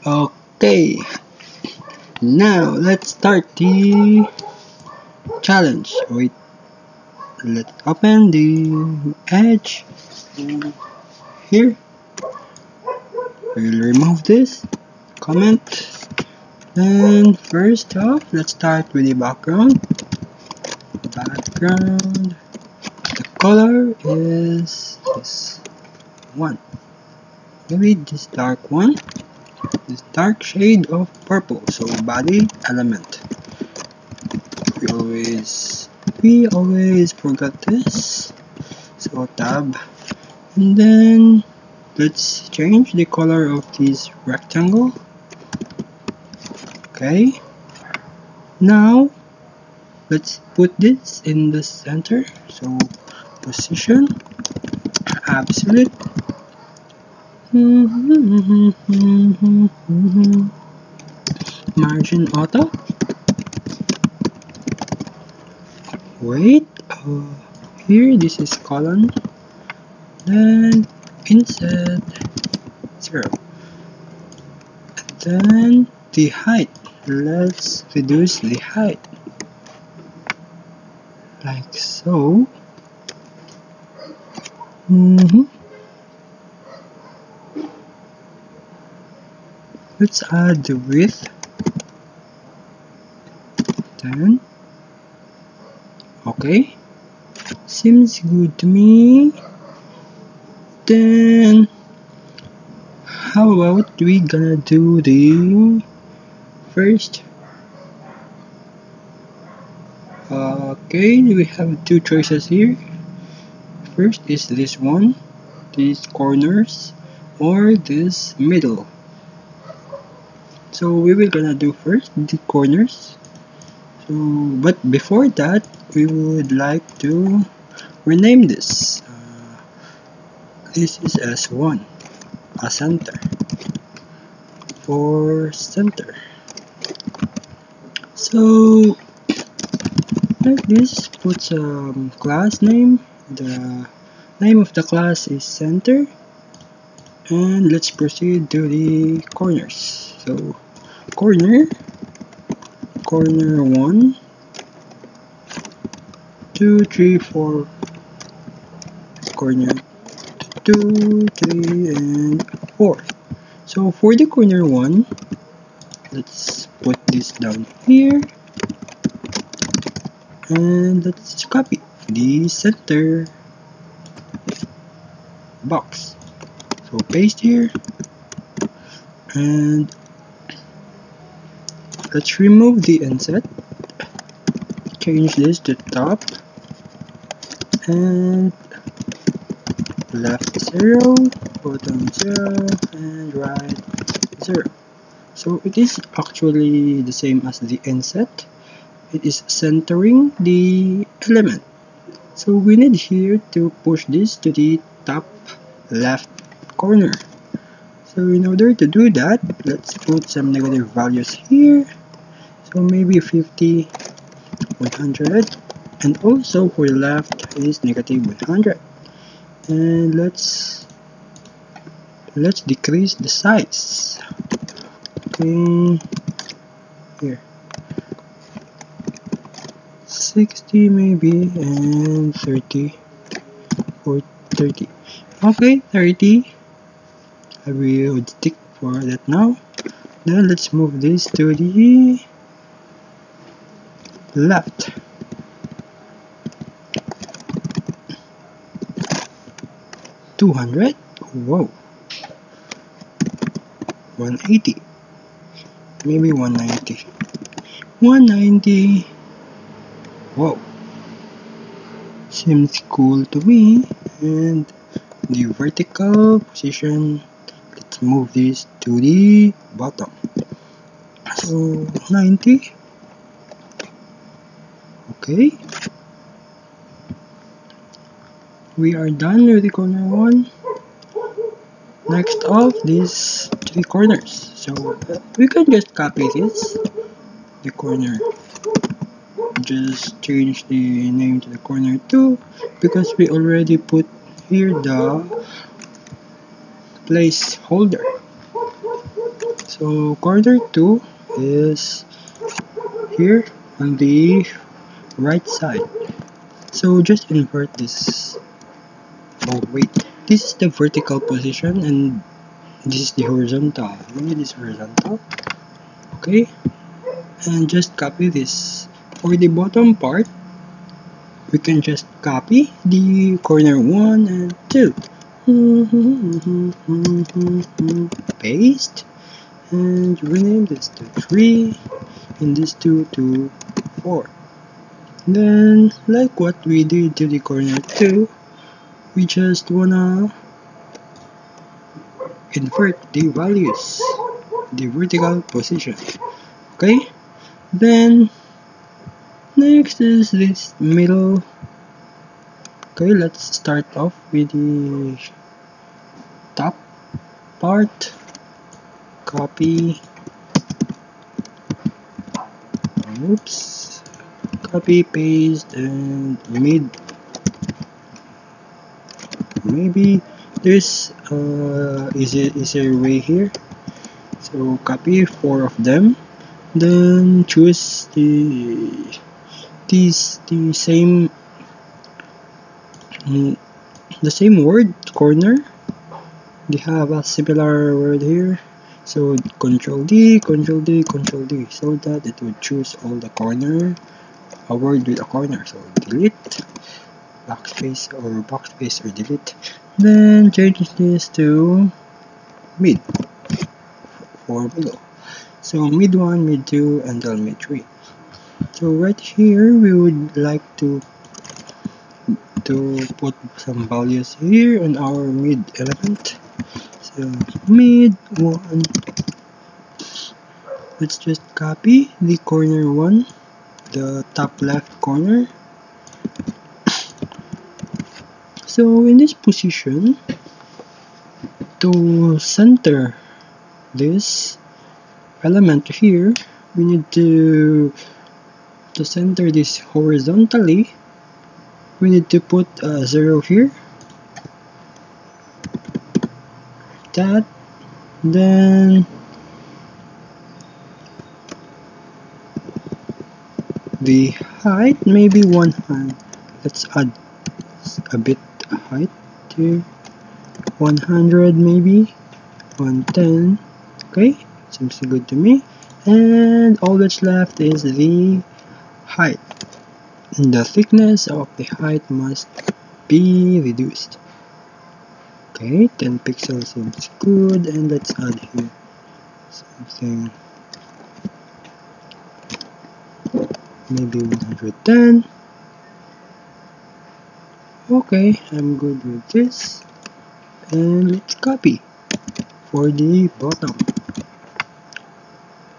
Okay, now let's start the challenge. Wait, let's open the edge here. We'll remove this comment. And first off, let's start with the background. The color is this one. Maybe this dark one. This dark shade of purple. So body element. We always forgot this. So tab. And then let's change the color of this rectangle. Okay. Now let's put this in the center. So position absolute. Margin auto. Wait, here this is colon. Then inset 0. And then the height. Let's reduce the height. Like so. Let's add the width. Then, okay, seems good to me. Then, how about we gonna do the first? Okay, we have two choices here. First is this one, these corners, or this middle. So we will gonna do first the corners. So, but before that, we would like to rename this. This is S1, a center. For center. So, like this, put some class name. The name of the class is center. And let's proceed to the corners. So, corner 1, 2, 3, 4, corner 2, 3, and 4. So for the corner 1, let's put this down here, and let's copy the center box. So paste here, and let's remove the inset, change this to top, and left 0, bottom 0, and right 0. So it is actually the same as the inset. It is centering the element. So we need here to push this to the top left corner. So in order to do that, let's put some negative values here. So maybe 50, 100, and also for the left is negative 100. And let's decrease the size. Okay, here 60 maybe, and 30 or 30. Okay, 30. I will stick for that now. Then let's move this to the left. $200. Whoa. 180. Maybe 190. 190. Whoa. Seems cool to me. And the vertical position, let's move this to the bottom. So 90. Okay. We are done with the corner 1. Next off, these 3 corners. So we can just copy this, the corner. Just change the name to the corner 2 because we already put here the placeholder. So corner 2 is here on the right side. So just invert this. Oh wait, this is the vertical position and this is the horizontal. Maybe this horizontal. Okay, and just copy this. For the bottom part, we can just copy the corner 1 and 2. Paste and rename this to 3 and this 2 to 4. Then, like what we did to the corner 2, we just wanna invert the values, the vertical position. Okay, then next is this middle. Okay, let's start off with the top part. Copy. Oops. Copy, paste, and mid. Maybe there's easier way here. So copy 4 of them. Then choose the same word, corner. They have a similar word here. So Control D, Control D, Control D, so that it would choose all the corner, a word with a corner. So delete, backspace or delete. Then change this to mid for middle. So mid 1, mid 2, and then mid 3. So right here we would like to put some values here on our mid element. So mid 1, let's just copy the corner 1, the top left corner. So in this position, to center this element here, we need to center this horizontally. We need to put a 0 here, that, then the height maybe 100. Let's add a bit height here, 100 maybe, 110. Okay, seems good to me. And all that's left is the height. And the thickness of the height must be reduced. Okay, 10 pixels seems good, and let's add here something, maybe 110. Okay, I'm good with this, and let's copy for the bottom.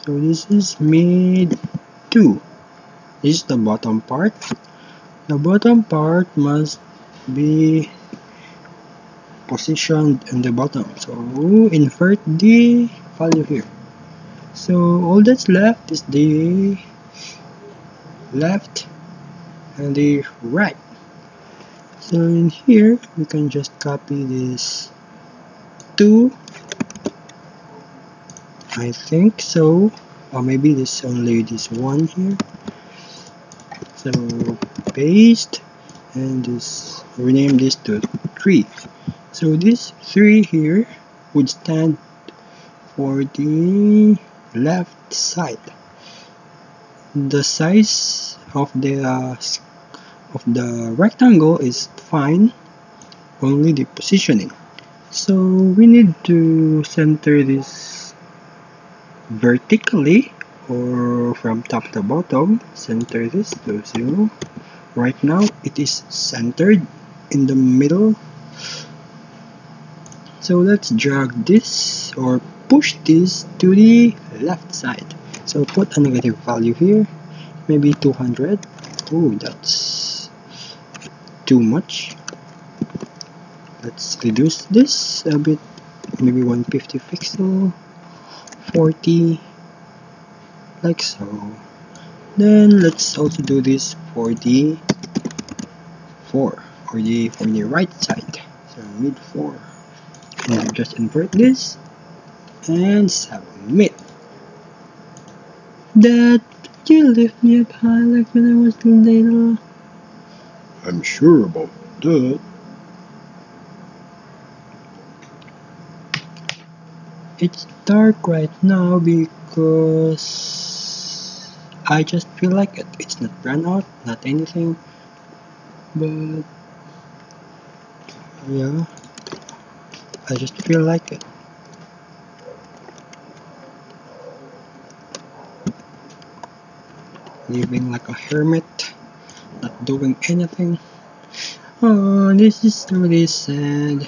So this is mid 2. This is the bottom part. The bottom part must be positioned in the bottom. So invert the value here. So all that's left is the left and the right. So in here we can just copy this 2. I think so. Or maybe this only this 1 here. So paste and just rename this to 3. So this 3 here would stand for the left side. The size of the rectangle is fine, only the positioning. So we need to center this vertically, or from top to bottom. Center this to 0. Right now it is centered in the middle. So let's drag this or push this to the left side. So put a negative value here, maybe 200. Oh, that's too much. Let's reduce this a bit, maybe 150 pixel, 40, like so. Then let's also do this for the 4, or for the right side. So mid 4, and just invert this and submit. Dad, you lift me up high like when I was little. I'm sure about that. It's dark right now because I just feel like it. It's not run out, not anything. But yeah, I just feel like it. Living like a hermit, not doing anything. Oh, this is really sad.